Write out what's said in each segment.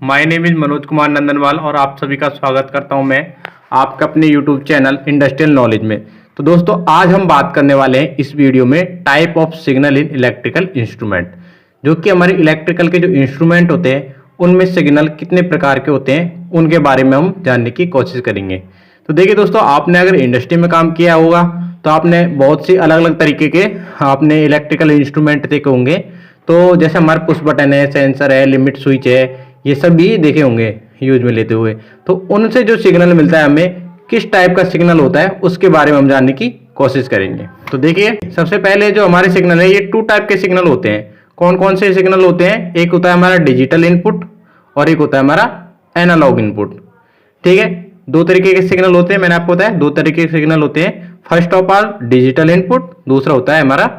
My name is Manoj Kumar Nandanwal और आप सभी का स्वागत करता हूं मैं आपका अपने यूट्यूब चैनल इंडस्ट्रियल नॉलेज में। तो दोस्तों आज हम बात करने वाले हैं इस वीडियो में type of signal in electrical instrument, जो कि हमारे इलेक्ट्रिकल के जो इंस्ट्रूमेंट होते हैं उनमें सिग्नल कितने प्रकार के होते हैं उनके बारे में हम जानने की कोशिश करेंगे। तो देखिए दोस्तों, आपने अगर इंडस्ट्री में काम किया होगा तो आपने बहुत सी अलग अलग तरीके के आपने इलेक्ट्रिकल इंस्ट्रूमेंट देखे होंगे। तो जैसे हमारे पुश बटन है, सेंसर है, लिमिट स्विच है, ये सब भी देखे होंगे यूज में लेते हुए। तो उनसे जो सिग्नल मिलता है हमें, किस टाइप का सिग्नल होता है उसके बारे में हम जानने की कोशिश करेंगे। तो देखिए, सबसे पहले जो हमारे सिग्नल है ये टू टाइप के सिग्नल होते हैं। कौन कौन से सिग्नल होते हैं? एक होता है हमारा डिजिटल इनपुट और एक होता है हमारा एनालॉग इनपुट। ठीक है, दो तरीके के सिग्नल होते हैं, मैंने आपको बताया दो तरीके के सिग्नल होते हैं। First of all digital input, दूसरा होता है हमारा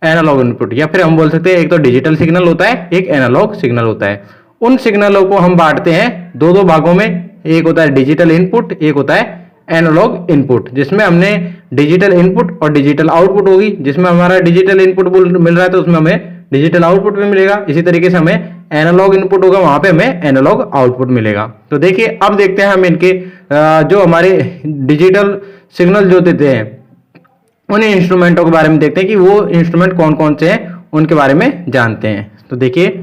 एनालॉग इनपुट, या फिर हम बोल सकते हैं एक तो डिजिटल सिग्नल होता है, एक एनालॉग सिग्नल होता है। उन सिग्नलों को हम बांटते हैं दो दो भागों में। एक होता है डिजिटल इनपुट, एक होता है एनालॉग इनपुट, जिसमें हमने डिजिटल इनपुट और डिजिटल आउटपुट होगी। जिसमें हमारा डिजिटल इनपुट मिल रहा है तो उसमें हमें डिजिटल आउटपुट भी मिलेगा। इसी तरीके से हमें एनालॉग इनपुट होगा, वहां पे हमें एनालॉग आउटपुट मिलेगा। तो देखिए, अब देखते हैं हम इनके जो हमारे डिजिटल सिग्नल जो देते हैं उन इंस्ट्रूमेंटों के बारे में देखते हैं कि वो इंस्ट्रूमेंट कौन कौन से हैं, उनके बारे में जानते हैं। तो देखिए,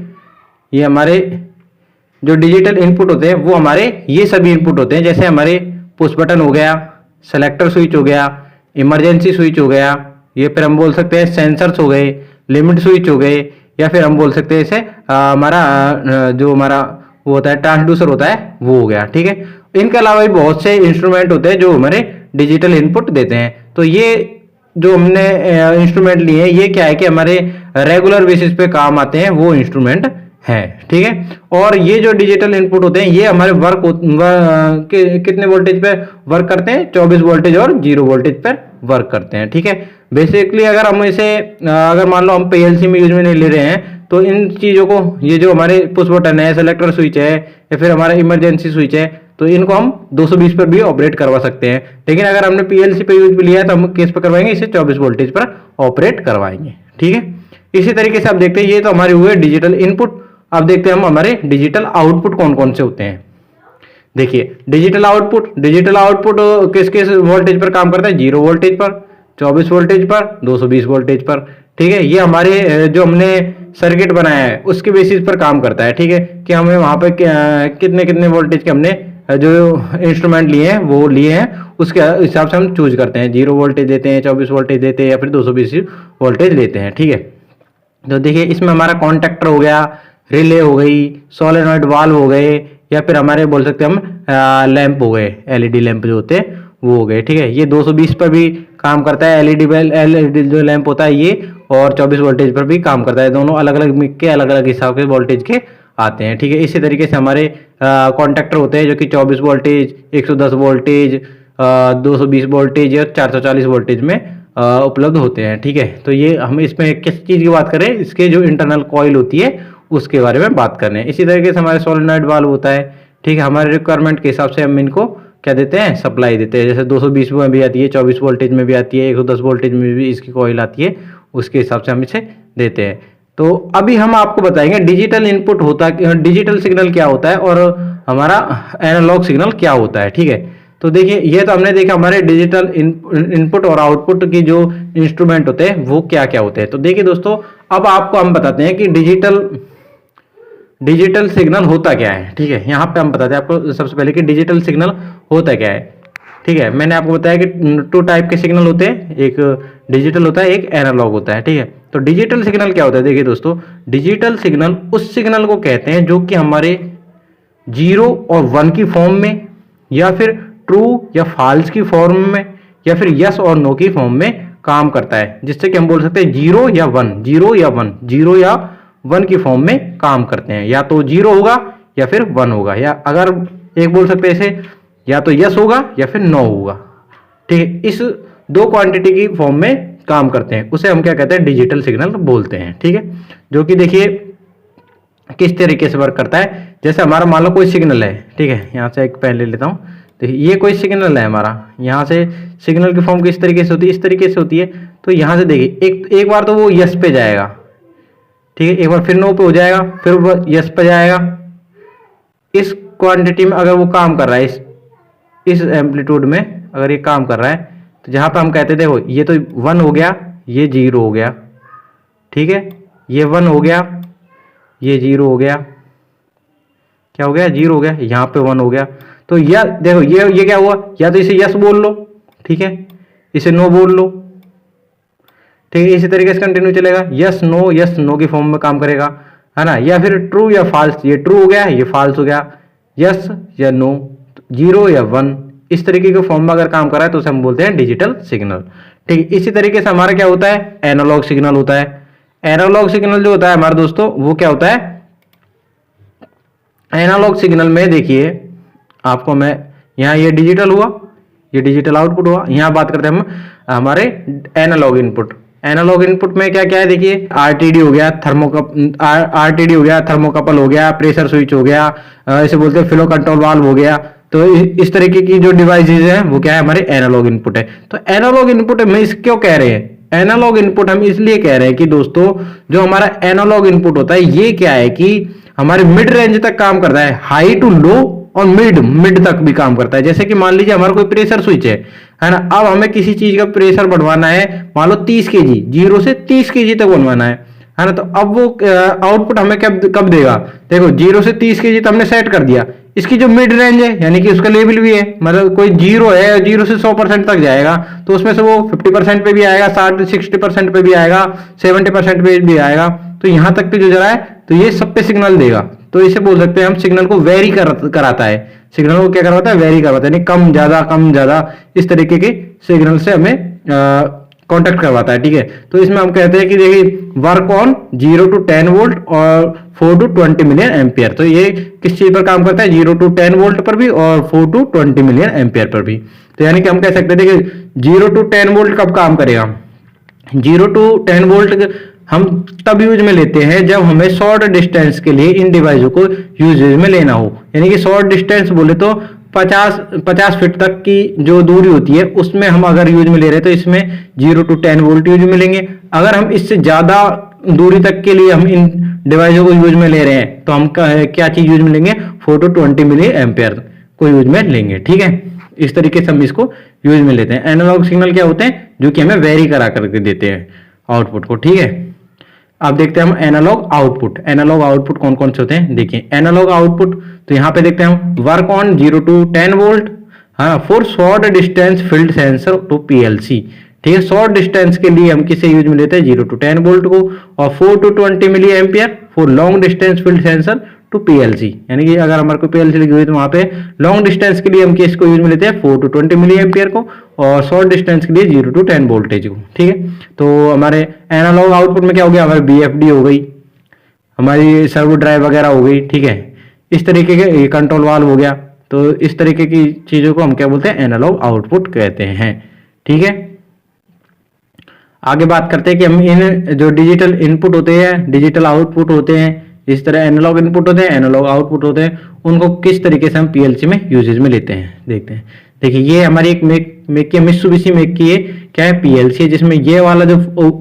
ये हमारे जो डिजिटल इनपुट होते हैं वो हमारे ये सभी इनपुट होते हैं। जैसे हमारे पुश बटन हो गया, सेलेक्टर स्विच हो गया, इमरजेंसी स्विच हो गया, ये फिर हम बोल सकते हैं सेंसर्स हो गए, लिमिट स्विच हो गए, या फिर हम बोल सकते हैं इसे हमारा जो हमारा वो होता है ट्रांसड्यूसर होता है वो हो गया। ठीक है, इनके अलावा भी बहुत से इंस्ट्रूमेंट होते हैं जो हमारे डिजिटल इनपुट देते हैं। तो ये जो हमने इंस्ट्रूमेंट लिए हैं ये क्या है कि हमारे रेगुलर बेसिस पे काम आते हैं वो इंस्ट्रूमेंट है। ठीक है, और ये जो डिजिटल इनपुट होते हैं ये हमारे कितने वोल्टेज पे वर्क करते हैं? 24 वोल्टेज और 0 वोल्टेज पर वर्क करते हैं। ठीक है, बेसिकली अगर हम इसे अगर मान लो हम पीएलसी में यूज में नहीं ले रहे हैं तो इन चीज़ों को, ये जो हमारे पुश बटन है, सेलेक्टर स्विच है, या फिर हमारा इमरजेंसी स्विच है, तो इनको हम 220 पर भी ऑपरेट करवा सकते हैं। लेकिन अगर हमने पीएलसी पे यूज लिया है तो हम किस पर करवाएंगे? इसे 24 वोल्टेज पर ऑपरेट करवाएंगे। ठीक है, इसी तरीके से आप देखते हैं ये तो हमारे हुए डिजिटल इनपुट। अब देखते हैं हम हमारे डिजिटल आउटपुट कौन कौन से होते हैं। देखिए, डिजिटल आउटपुट किस किस वोल्टेज पर काम करता है? 0 वोल्टेज पर, 24 वोल्टेज पर, 220 वोल्टेज पर। ठीक है, ये हमारे जो हमने सर्किट बनाया है उसके बेसिस पर काम करता है। ठीक है, कि हमें वहां पे कितने कितने वोल्टेज के हमने जो इंस्ट्रूमेंट लिए हैं वो लिए हैं, उसके हिसाब से हम चूज करते हैं। 0 वोल्टेज देते हैं, 24 वोल्टेज देते हैं, या फिर 220 वोल्टेज देते हैं। ठीक है, तो देखिए इसमें हमारा कॉन्टेक्टर हो गया, रिले हो गई, सोलेनॉइड वाल्व हो गए, या फिर हमारे बोल सकते हैं हम लैंप हो गए, एलईडी लैंप जो होते हैं वो हो गए। ठीक है, ये 220 पर भी काम करता है एलईडी जो लैंप होता है ये, और 24 वोल्टेज पर भी काम करता है। दोनों अलग अलग मिक के अलग अलग हिसाब के वोल्टेज के आते हैं। ठीक है, इसी तरीके से हमारे कॉन्टेक्टर होते हैं जो कि 24 वोल्टेज, 110 वोल्टेज, 220 वोल्टेज और 440 वोल्टेज में उपलब्ध होते हैं। ठीक है, तो ये हम इसमें किस चीज़ की बात करें? इसके जो इंटरनल कॉइल होती है उसके बारे में बात कर रहे हैं। इसी तरीके से हमारे सोलेनॉइड वाल्व होता है। ठीक है, हमारे रिक्वायरमेंट के हिसाब से हम इनको क्या देते हैं? सप्लाई देते हैं। जैसे 220 में भी आती है, 24 वोल्टेज में भी आती है, 110 वोल्टेज में भी इसकी कॉइल आती है, उसके हिसाब से हम इसे देते हैं। तो अभी हम आपको बताएंगे डिजिटल इनपुट होता है, डिजिटल सिग्नल क्या होता है और हमारा एनालॉग सिग्नल क्या होता है। ठीक है, तो देखिए ये तो हमने देखा हमारे डिजिटल इनपुट और आउटपुट की जो इंस्ट्रूमेंट होते हैं वो क्या क्या होते हैं। तो देखिए दोस्तों, अब आपको हम बताते हैं कि डिजिटल सिग्नल होता क्या है। ठीक है, यहाँ पे हम बताते हैं आपको सबसे पहले कि डिजिटल सिग्नल होता क्या है। ठीक है, मैंने आपको बताया कि टू टाइप के सिग्नल होते हैं, एक डिजिटल होता है, एक एनालॉग होता है। ठीक है, तो डिजिटल सिग्नल क्या होता है? देखिए दोस्तों, डिजिटल सिग्नल उस सिग्नल को कहते हैं जो कि हमारे 0 और 1 की फॉर्म में, या फिर ट्रू या फॉल्स की फॉर्म में, या फिर यस और नो की फॉर्म में काम करता है। जिससे कि हम बोल सकते हैं 0 या 1, 0 या 1, 0 या 1 की फॉर्म में काम करते हैं। या तो 0 होगा या फिर 1 होगा, या अगर एक बोल सकते हैं इसे, या तो यस होगा या फिर नो होगा। ठीक है, इस दो क्वांटिटी की फॉर्म में काम करते हैं, उसे हम क्या कहते हैं? डिजिटल सिग्नल बोलते हैं। ठीक है, जो कि देखिए किस तरीके से वर्क करता है। जैसे हमारा मान लो कोई सिग्नल है। ठीक है, यहाँ से एक पेन ले लेता हूँ। देखिए ये कोई सिग्नल है हमारा, यहाँ से सिग्नल की फॉर्म किस तरीके से होती है? इस तरीके से होती है। तो यहाँ से देखिए एक बार तो वो यस पे जाएगा, ठीक है, एक बार फिर नो पे हो जाएगा, फिर यस पे जाएगा, इस क्वांटिटी में अगर वो काम कर रहा है, इस एम्पलीट्यूड में अगर ये काम कर रहा है, तो जहां पे हम कहते थे देखो ये तो 1 हो गया, ये 0 हो गया, ठीक है, ये 1 हो गया, ये 0 हो गया, क्या हो गया 0 हो गया, यहाँ पे 1 हो गया। तो या देखो ये क्या हुआ, या तो इसे यस बोल लो, ठीक है, इसे नो बोल लो, ठीक है, इसी तरीके से कंटिन्यू चलेगा, यस नो की फॉर्म में काम करेगा, है ना, या फिर ट्रू या फाल्स, ये ट्रू हो गया, ये फाल्स हो गया, यस या नो, 0 या 1, इस तरीके के फॉर्म में अगर काम कर रहा है तो उसे हम बोलते हैं डिजिटल सिग्नल। ठीक है, इसी तरीके से हमारा क्या होता है, एनालॉग सिग्नल होता है। एनालॉग सिग्नल जो होता है हमारे दोस्तों, वो क्या होता है, एनालॉग सिग्नल में देखिए आपको मैं यहाँ ये डिजिटल हुआ, ये डिजिटल आउटपुट हुआ, यहाँ बात करते हैं हम हमारे एनालॉग इनपुट। एनालॉग इनपुट में क्या क्या है देखिए, आरटीडी हो गया, आरटीडी हो गया, थर्मोकपल हो गया, प्रेशर स्विच हो गया, इसे बोलते हैं फ्लो कंट्रोल वाल्व हो गया। तो इस तरीके की जो डिवाइसेज हैं वो क्या है, हमारे एनालॉग इनपुट है। तो एनालॉग इनपुट हम इस क्यों कह रहे हैं, एनालॉग इनपुट हम इसलिए कह रहे हैं कि दोस्तों जो हमारा एनालॉग इनपुट होता है ये क्या है कि हमारे मिड रेंज तक काम करता है, हाई टू लो और मिड तक भी काम करता है। जैसे कि मान लीजिए हमारा कोई प्रेशर स्विच है ना, अब हमें किसी चीज का प्रेशर बढ़वाना है, मान लो 30 केजी, 0 से 30 केजी तक बनवाना है ना, तो अब वो आउटपुट हमें कब देगा, देखो 0 से 30 केजी तो हमने सेट कर दिया, इसकी जो मिड रेंज है यानी कि उसका लेवल भी है, मतलब कोई 0 है, 0 से 100% तक जाएगा, तो उसमें से वो 50% पे भी आएगा, 60% पे भी आएगा, 70% पे भी आएगा, तो यहां तक पे जो जा रहा है तो ये सब पे सिग्नल देगा। तो इसे बोल सकते हैं हम सिग्नल को वेरी कराता है, सिग्नल को क्या करवाता है, वेरी करवाता है, यानी कम ज्यादा इस तरीके के सिग्नल से हमें कॉन्टेक्ट करवाता है। ठीक है, तो इसमें हम कहते हैं कि देखिए वर्क ऑन 0 to 10 वोल्ट और 4 to 20 मिलियन एम्पियर। तो ये किस चीज पर काम करता है, 0 to 10 वोल्ट पर भी और 4 to 20 मिलियन एम्पियर पर भी। तो यानी कि हम कह सकते हैं देखिए 0 to 10 वोल्ट कब काम करेगा, 0 to 10 वोल्ट हम तब यूज में लेते हैं जब हमें शॉर्ट डिस्टेंस के लिए इन डिवाइसों को यूजेज में लेना हो। यानी कि शॉर्ट डिस्टेंस बोले तो 50 फीट तक की जो दूरी होती है उसमें हम अगर यूज में ले रहे हैं तो इसमें 0 to 10 वोल्ट यूज में लेंगे। अगर हम इससे ज्यादा दूरी तक के लिए हम इन डिवाइसों को यूज में ले रहे हैं तो हम क्या चीज यूज में लेंगे, 4 to 20 मिली एम्पियर को यूज में लेंगे। ठीक है, इस तरीके से हम इसको यूज में लेते हैं। एनालॉग सिग्नल क्या होते हैं, जो कि हमें वेरी करा करके देते हैं आउटपुट को। ठीक है, अब देखते हैं हम एनालॉग आउटपुट। एनालॉग आउटपुट कौन कौन से होते हैं, देखिए एनालॉग आउटपुट तो यहाँ पे देखते हैं हम वर्क ऑन 0 to 10 वोल्ट, हाँ, for short distance field sensor to PLC. ठीक है, शॉर्ट डिस्टेंस के लिए हम किसे यूज में लेते हैं, 0 to 10 वोल्ट को, और 4 to 20 milli ampere for long distance field sensor to PLC. यानी कि अगर हमारे को पीएलसी लगी हुई तो वहां पे लॉन्ग डिस्टेंस के लिए हम किसको यूज में लेते हैं, 4 to 20 मिली एम्पियर को, और शॉर्ट डिस्टेंस के लिए 0 to 10 वोल्टेज को। ठीक है, तो हमारे एनालॉग आउटपुट में क्या हो गया, हमारी बीएफडी हो गई, हमारी सर्वो ड्राइव वगैरह हो गई। ठीक है, इस तरीके के कंट्रोल वाल्व हो गया। तो इस तरीके की चीजों को हम क्या बोलते हैं, एनालॉग आउटपुट कहते हैं। ठीक है, आगे बात करते हैं कि हम इन जो डिजिटल इनपुट होते हैं, डिजिटल आउटपुट होते हैं, इस तरह एनालॉग इनपुट होते हैं, एनालॉग आउटपुट होते हैं, उनको किस तरीके से हम पीएलसी में यूजेज में लेते हैं देखते हैं। देखिए ये हमारी एक मेक की मित्सुबिशी मेक की है, क्या है, पीएलसी है, जिसमें ये वाला जो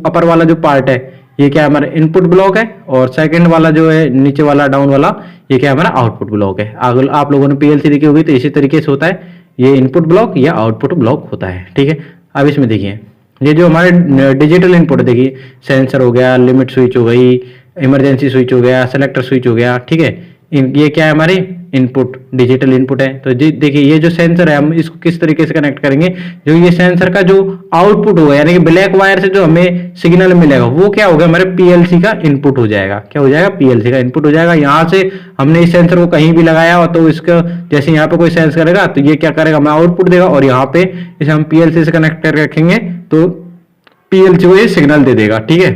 अपर वाला जो पार्ट है ये क्या हमारा इनपुट ब्लॉक है, और सेकंड वाला जो है नीचे वाला डाउन वाला ये क्या हमारा आउटपुट ब्लॉक है। अगर आप लोगों ने पीएलसी देखी होगी तो इसी तरीके से होता है, ये इनपुट ब्लॉक या आउटपुट ब्लॉक होता है। ठीक है, अब इसमें देखिए ये जो हमारे डिजिटल इनपुट है, देखिए सेंसर हो गया, लिमिट स्विच हो गई, इमरजेंसी स्विच हो गया, सेलेक्टर स्विच हो गया। ठीक है, ये क्या है, हमारे इनपुट डिजिटल इनपुट है। तो देखिए ये जो सेंसर है हम इसको किस तरीके से कनेक्ट करेंगे, जो ये सेंसर का जो आउटपुट होगा यानी कि ब्लैक वायर से जो हमें सिग्नल मिलेगा वो क्या होगा, हमारे पीएलसी का इनपुट हो जाएगा। क्या हो जाएगा, पीएलसी का इनपुट हो जाएगा। यहाँ से हमने इस सेंसर को कहीं भी लगाया हो तो इसका जैसे यहाँ पे कोई सेंस करेगा तो ये क्या करेगा, हमें आउटपुट देगा, और यहाँ पे इसे हम पीएलसी से कनेक्ट कर रखेंगे तो पीएलसी को ये सिग्नल दे देगा। ठीक है,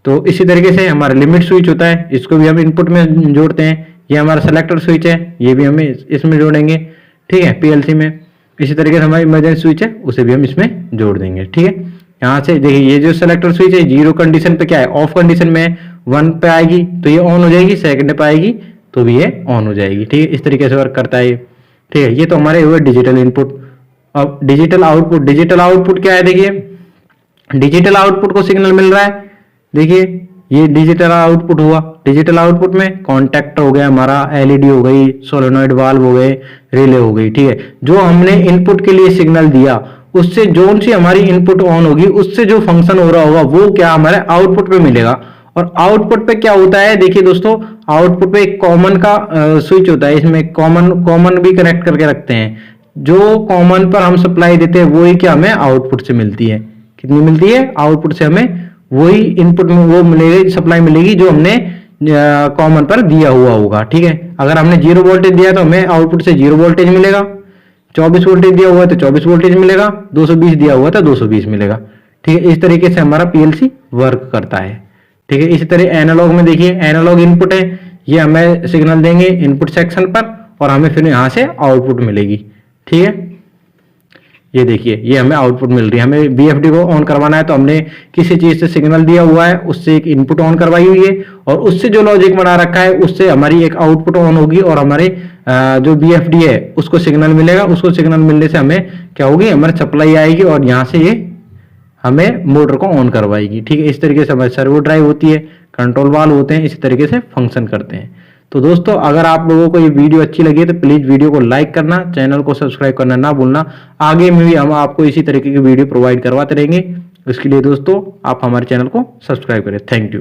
तो इसी तरीके से हमारा लिमिट स्विच होता है, इसको भी हम इनपुट में जोड़ते हैं। ये हमारा सेलेक्टर स्विच है, ये भी हम इसमें जोड़ेंगे। ठीक है, पीएलसी में। इसी तरीके से हमारा इमरजेंसी स्विच है, उसे भी हम इसमें जोड़ देंगे। ठीक है, यहाँ से देखिए ये जो सेलेक्टर स्विच है 0 कंडीशन पे क्या है, ऑफ कंडीशन में 1 पे आएगी तो ये ऑन हो जाएगी, सेकंड पे आएगी तो भी ये ऑन हो जाएगी। ठीक है, इस तरीके से वर्क करता है। ठीक है, ये तो हमारे हुए डिजिटल इनपुट। अब डिजिटल आउटपुट, डिजिटल आउटपुट क्या है, देखिए डिजिटल आउटपुट को सिग्नल मिल रहा है, देखिए ये डिजिटल आउटपुट हुआ। डिजिटल आउटपुट में कॉन्टैक्टर हो गया हमारा, एलईडी हो गई, सोलेनॉइड वाल्व हो गए, रिले हो गई, ठीक है। जो हमने इनपुट के लिए सिग्नल दिया उससे जो सी हमारी इनपुट ऑन होगी उससे जो फंक्शन हो रहा होगा वो क्या हमारे आउटपुट पे मिलेगा। और आउटपुट पे क्या होता है, देखिए दोस्तों, आउटपुट पे एक कॉमन का स्विच होता है, इसमें कॉमन भी कनेक्ट करके रखते हैं। जो कॉमन पर हम सप्लाई देते हैं वही क्या हमें आउटपुट से मिलती है। कितनी मिलती है आउटपुट से, हमें वही इनपुट में वो मिलेगी, सप्लाई मिलेगी जो हमने कॉमन पर दिया हुआ होगा, ठीक है। अगर हमने 0 वोल्टेज दिया तो हमें आउटपुट से 0 वोल्टेज मिलेगा, 24 वोल्टेज दिया हुआ है तो 24 वोल्टेज मिलेगा, 220 दिया हुआ है तो 220 मिलेगा, ठीक है। इस तरीके से हमारा पीएलसी वर्क करता है, ठीक है। इसी तरह एनालॉग में देखिए, एनालॉग इनपुट है, ये हमें सिग्नल देंगे इनपुट सेक्शन पर और हमें फिर यहाँ से आउटपुट मिलेगी, ठीक है। ये देखिए, ये हमें आउटपुट मिल रही है। हमें बीएफडी को ऑन करवाना है तो हमने किसी चीज से सिग्नल दिया हुआ है, उससे एक इनपुट ऑन करवाई हुई है और उससे जो लॉजिक बना रखा है उससे हमारी एक आउटपुट ऑन होगी और हमारे जो बीएफडी है उसको सिग्नल मिलेगा। उसको सिग्नल मिलने से हमें क्या होगी, हमारी सप्लाई आएगी और यहाँ से ये हमें मोटर को ऑन करवाएगी, ठीक है। इस तरीके से हमारी सर्वो ड्राइव होती है, कंट्रोल वाल्व होते हैं, इसी तरीके से फंक्शन करते हैं। तो दोस्तों, अगर आप लोगों को ये वीडियो अच्छी लगी है तो प्लीज वीडियो को लाइक करना, चैनल को सब्सक्राइब करना ना भूलना। आगे में भी हम आपको इसी तरीके की वीडियो प्रोवाइड करवाते रहेंगे। इसके लिए दोस्तों आप हमारे चैनल को सब्सक्राइब करें। Thank you.